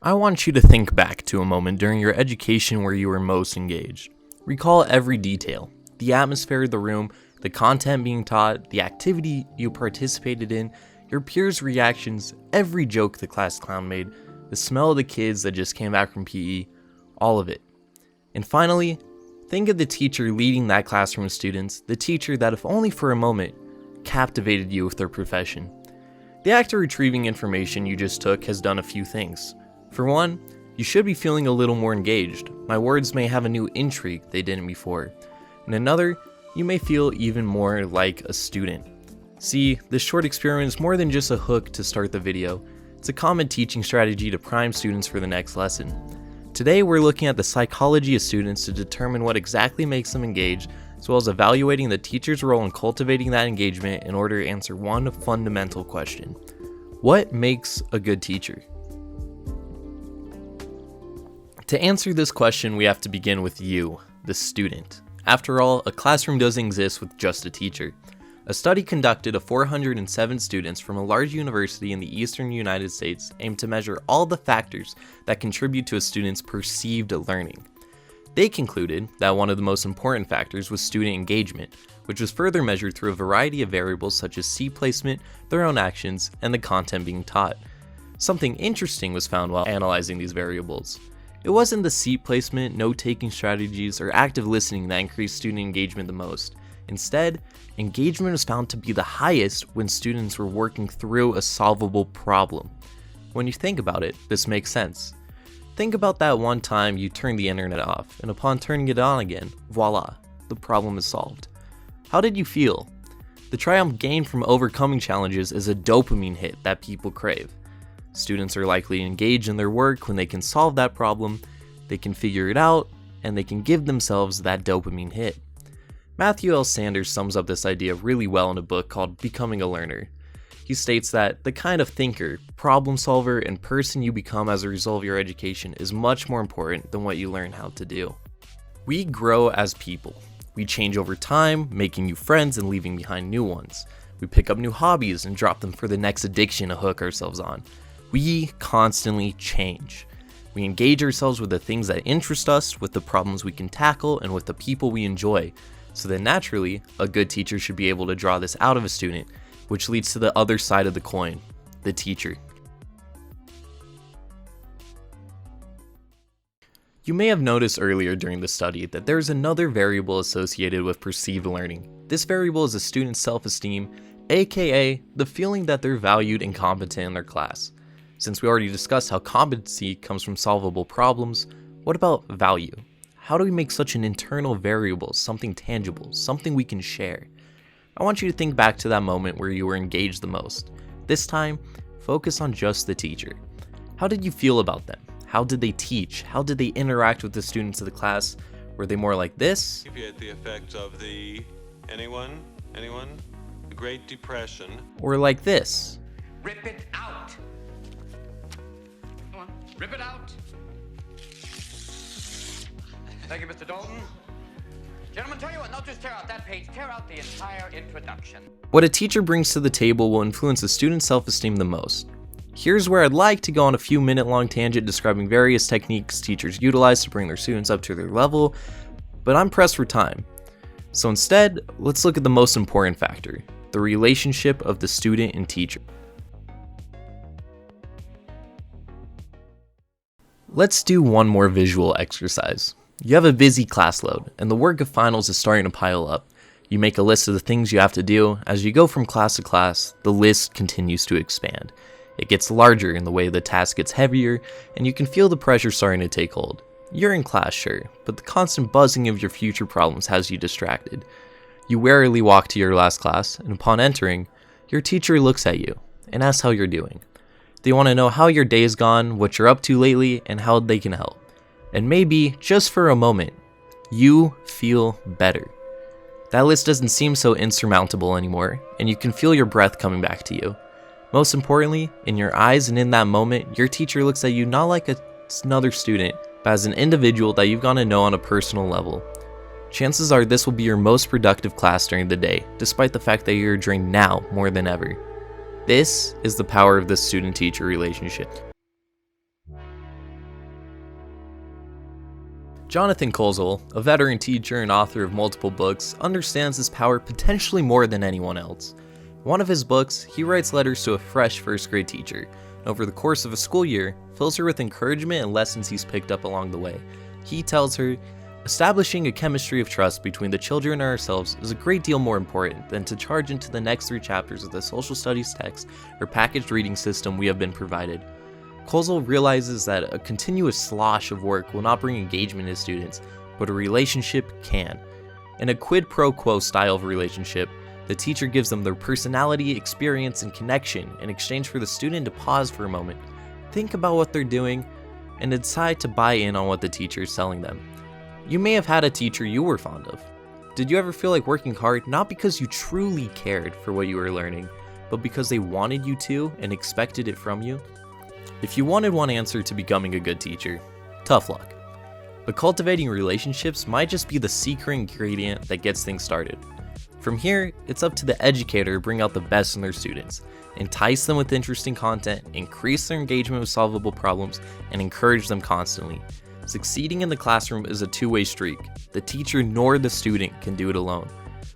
I want you to think back to a moment during your education where you were most engaged. Recall every detail, the atmosphere of the room, the content being taught, the activity you participated in, your peers' reactions, every joke the class clown made, the smell of the kids that just came back from PE, all of it. And finally, think of the teacher leading that classroom of students, the teacher that, if only for a moment, captivated you with their profession. The act of retrieving information you just took has done a few things. For one, you should be feeling a little more engaged. My words may have a new intrigue they didn't before. And another, you may feel even more like a student. See, this short experiment is more than just a hook to start the video. It's a common teaching strategy to prime students for the next lesson. Today we're looking at the psychology of students to determine what exactly makes them engaged, as well as evaluating the teacher's role in cultivating that engagement in order to answer one fundamental question. What makes a good teacher? To answer this question, we have to begin with you, the student. After all, a classroom doesn't exist with just a teacher. A study conducted of 407 students from a large university in the eastern United States aimed to measure all the factors that contribute to a student's perceived learning. They concluded that one of the most important factors was student engagement, which was further measured through a variety of variables such as seat placement, their own actions, and the content being taught. Something interesting was found while analyzing these variables. It wasn't the seat placement, note-taking strategies, or active listening that increased student engagement the most. Instead, engagement was found to be the highest when students were working through a solvable problem. When you think about it, this makes sense. Think about that one time you turned the internet off, and upon turning it on again, voila, the problem is solved. How did you feel? The triumph gained from overcoming challenges is a dopamine hit that people crave. Students are likely to engage in their work when they can solve that problem, they can figure it out, and they can give themselves that dopamine hit. Matthew L. Sanders sums up this idea really well in a book called Becoming a Learner. He states that the kind of thinker, problem solver, and person you become as a result of your education is much more important than what you learn how to do. We grow as people. We change over time, making new friends and leaving behind new ones. We pick up new hobbies and drop them for the next addiction to hook ourselves on. We constantly change. We engage ourselves with the things that interest us, with the problems we can tackle, and with the people we enjoy. So then naturally, a good teacher should be able to draw this out of a student, which leads to the other side of the coin, the teacher. You may have noticed earlier during the study that there is another variable associated with perceived learning. This variable is a student's self-esteem, aka the feeling that they're valued and competent in their class. Since we already discussed how competency comes from solvable problems, what about value? How do we make such an internal variable something tangible, something we can share? I want you to think back to that moment where you were engaged the most. This time, focus on just the teacher. How did you feel about them? How did they teach? How did they interact with the students of the class? Were they more like this? The effect of the anyone? The Great Depression. Or like this? Rip it out! Come on, rip it out! Thank you, Mr. Dalton. Gentlemen, tell you what, not just tear out that page, tear out the entire introduction. What a teacher brings to the table will influence a student's self-esteem the most. Here's where I'd like to go on a few minute-long tangent describing various techniques teachers utilize to bring their students up to their level, but I'm pressed for time. So instead, let's look at the most important factor, the relationship of the student and teacher. Let's do one more visual exercise. You have a busy class load, and the work of finals is starting to pile up. You make a list of the things you have to do. As you go from class to class, the list continues to expand. It gets larger in the way the task gets heavier, and you can feel the pressure starting to take hold. You're in class, sure, but the constant buzzing of your future problems has you distracted. You warily walk to your last class, and upon entering, your teacher looks at you and asks how you're doing. They want to know how your day's gone, what you're up to lately, and how they can help. And maybe, just for a moment, you feel better. That list doesn't seem so insurmountable anymore, and you can feel your breath coming back to you. Most importantly, in your eyes and in that moment, your teacher looks at you not like another student, but as an individual that you've gotten to know on a personal level. Chances are this will be your most productive class during the day, despite the fact that you're drained now more than ever. This is the power of the student-teacher relationship. Jonathan Kozol, a veteran teacher and author of multiple books, understands this power potentially more than anyone else. In one of his books, he writes letters to a fresh first grade teacher, and over the course of a school year, fills her with encouragement and lessons he's picked up along the way. He tells her, "Establishing a chemistry of trust between the children and ourselves is a great deal more important than to charge into the next 3 chapters of the social studies text or packaged reading system we have been provided." Kozol realizes that a continuous slosh of work will not bring engagement to students, but a relationship can. In a quid pro quo style of relationship, the teacher gives them their personality, experience, and connection in exchange for the student to pause for a moment, think about what they're doing, and decide to buy in on what the teacher is telling them. You may have had a teacher you were fond of. Did you ever feel like working hard not because you truly cared for what you were learning, but because they wanted you to and expected it from you? If you wanted one answer to becoming a good teacher, tough luck. But cultivating relationships might just be the secret ingredient that gets things started. From here, it's up to the educator to bring out the best in their students, entice them with interesting content, increase their engagement with solvable problems, and encourage them constantly. Succeeding in the classroom is a two-way streak. The teacher nor the student can do it alone,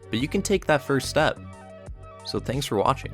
but you can take that first step. So thanks for watching.